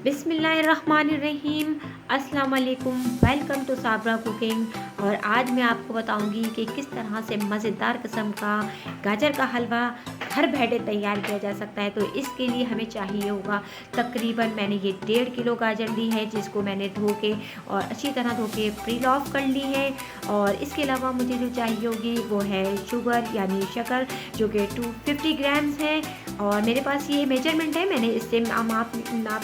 बिस्मिल्लाहिर्रहमानिर्रहीम। अस्सलाम वालेकुम। Welcome to Sabra cooking. और आज मैं आपको बताऊंगी कि किस तरह से मज़ेदार किस्म का गाजर का हलवा घर बैठे तैयार किया जा सकता है। तो इसके लिए हमें चाहिए होगा तकरीबन मैंने ये 1.5 किलो गाजर ली है, जिसको मैंने धो के और अच्छी तरह धो के प्रील ऑफ कर ली है। और इसके अलावा मुझे जो चाहिए होगी वो है शुगर यानी शक्कर, जो कि 250 ग्राम्स है। और मेरे पास ये मेजरमेंट है, मैंने इससे नाप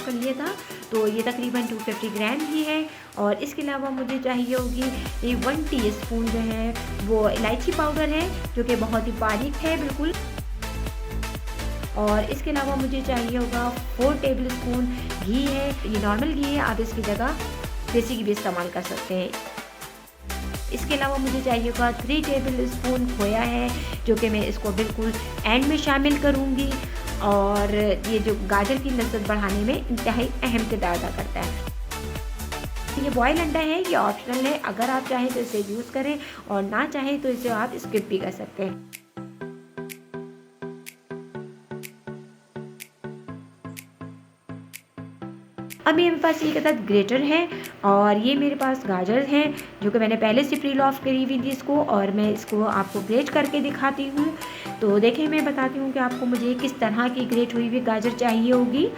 कर लिया था, तो ये तकरीबन 250 ग्राम ही है। और इसके अलावा मुझे चाहिए होगी ये 1 टीस्पून जो है वो इलायची पाउडर है, जो कि बहुत ही बारीक है बिल्कुल। और इसके अलावा मुझे चाहिए होगा 4 टेबल स्पून घी है, ये नॉर्मल घी है, आप इसकी जगह देसी घी भी इस्तेमाल कर सकते हैं। इसके अलावा मुझे चाहिए होगा 3 टेबल स्पून खोया है, जो कि मैं इसको बिल्कुल एंड में शामिल करूँगी। और ये जो गाजर की लज़्ज़त बढ़ाने में इंतहाई अहम किरदार अदा करता है। ये बॉयल अंडा है, ये ऑप्शनल है, अगर आप चाहें तो इसे यूज़ करें और ना चाहें तो इसे आप स्किप भी कर सकते हैं। अब मेरे पास ये के ग्रेटर है और ये मेरे पास गाजर हैं, जो कि मैंने पहले से प्रील ऑफ करी हुई थी इसको, और मैं इसको आपको ग्रेट करके दिखाती हूँ। तो देखिए मैं बताती हूँ कि आपको मुझे किस तरह की ग्रेट हुई हुई गाजर चाहिए होगी।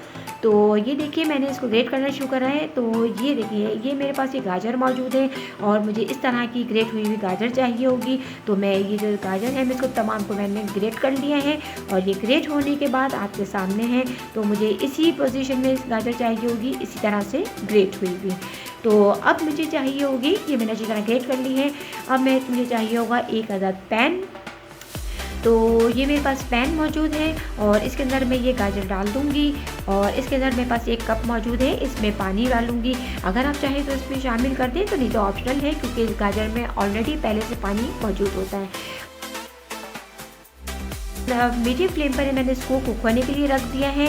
तो ये देखिए मैंने इसको ग्रेट करना शुरू करा है। तो ये देखिए ये मेरे पास ये गाजर मौजूद है और मुझे इस तरह की ग्रेट हुई हुई गाजर चाहिए होगी। तो मैं ये जो गाजर है मैं इसको तमाम को मैंने ग्रेट कर लिया है और ये ग्रेट होने के बाद आपके सामने है। तो मुझे इसी पोजीशन में गाजर चाहिए होगी, इसी तरह से ग्रेट हुई हुई। तो अब मुझे चाहिए होगी, ये मैंने अच्छी तरह ग्रेट कर ली है। अब मुझे चाहिए होगा 1 अदद पैन। तो ये मेरे पास पैन मौजूद है और इसके अंदर मैं ये गाजर डाल दूँगी। और इसके अंदर मेरे पास 1 कप मौजूद है, इसमें पानी डालूँगी। अगर आप चाहें तो इसमें शामिल कर दें, तो नहीं तो ऑप्शनल है, क्योंकि इस गाजर में ऑलरेडी पहले से पानी मौजूद होता है। मीडियम फ्लेम पर मैंने इसको कुक होने के लिए रख दिया है।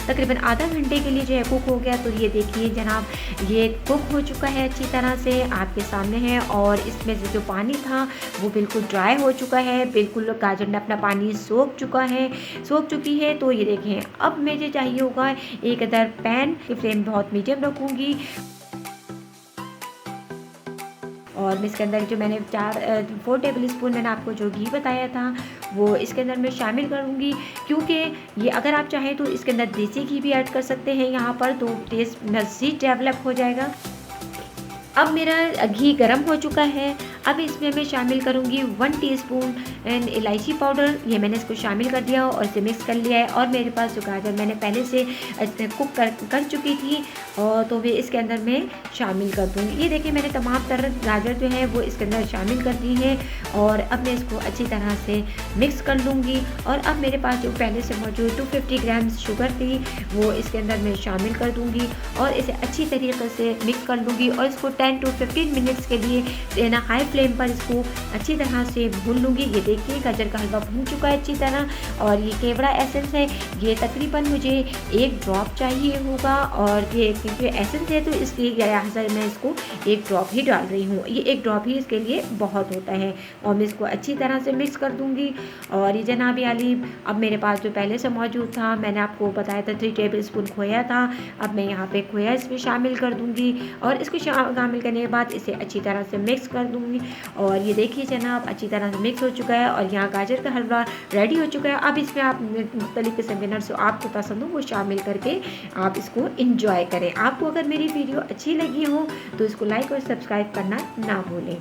तकरीबन आधा घंटे के लिए जो है कुक हो गया। तो ये देखिए जनाब, ये कुक हो चुका है अच्छी तरह से, आपके सामने है। और इसमें से जो पानी था वो बिल्कुल ड्राई हो चुका है, बिल्कुल गाजर ने अपना पानी सोख चुकी है। तो ये देखें, अब मुझे चाहिए होगा 1 अदर पैन की फ्लेम बहुत मीडियम रखूँगी। और मैं इसके अंदर जो मैंने 4 टेबल स्पून मैंने आपको जो घी बताया था वो इसके अंदर मैं शामिल करूँगी, क्योंकि ये अगर आप चाहें तो इसके अंदर देसी घी भी ऐड कर सकते हैं यहाँ पर, तो टेस्ट मज़ीद डेवलप हो जाएगा। अब मेरा घी गर्म हो चुका है। अब इसमें मैं शामिल करूँगी 1 टीस्पून इलायची पाउडर, ये मैंने इसको शामिल कर दिया और इसे मिक्स कर लिया है। और मेरे पास जो गाजर मैंने पहले से कुक कर चुकी थी, और तो वे इसके अंदर मैं शामिल कर दूँगी। ये देखिए मैंने तमाम तरह गाजर जो है वो इसके अंदर शामिल कर दी है। और अब मैं इसको अच्छी तरह से मिक्स कर लूँगी। और अब मेरे पास जो पहले से मौजूद 250 ग्राम्स शुगर थी वो इसके अंदर मैं शामिल कर दूँगी और इसे अच्छी तरीके से मिक्स कर लूँगी। और इसको 10 to 15 मिनट्स के लिए ना हाई फ्लेम पर इसको अच्छी तरह से भून लूँगी। ये देखिए गाजर का हलवा भून चुका है अच्छी तरह। और ये केवड़ा एसेंस है, ये तकरीबन मुझे 1 ड्रॉप चाहिए होगा। और ये क्योंकि एसेंस है तो इसलिए लिहाजा मैं इसको 1 ड्रॉप ही डाल रही हूँ, ये 1 ड्रॉप ही इसके लिए बहुत होता है। और मैं इसको अच्छी तरह से मिक्स कर दूँगी। और ये जनाब आली, अब मेरे पास जो पहले से मौजूद था, मैंने आपको बताया था 3 टेबल स्पून खोया था, अब मैं यहाँ पे खोया इसमें शामिल कर दूँगी। और इसको शामिल करने के बाद इसे अच्छी तरह से मिक्स कर दूँगी। और ये देखिए जनाब अच्छी तरह से मिक्स हो चुका है और यहाँ गाजर का हलवा रेडी हो चुका है। अब इसमें आप मुख्तलिफ़ किस्म के नट्स जो आपको पसंद हो वो शामिल करके आप इसको इंजॉय करें। आपको अगर मेरी वीडियो अच्छी लगी हो तो इसको लाइक और सब्सक्राइब करना ना भूलें।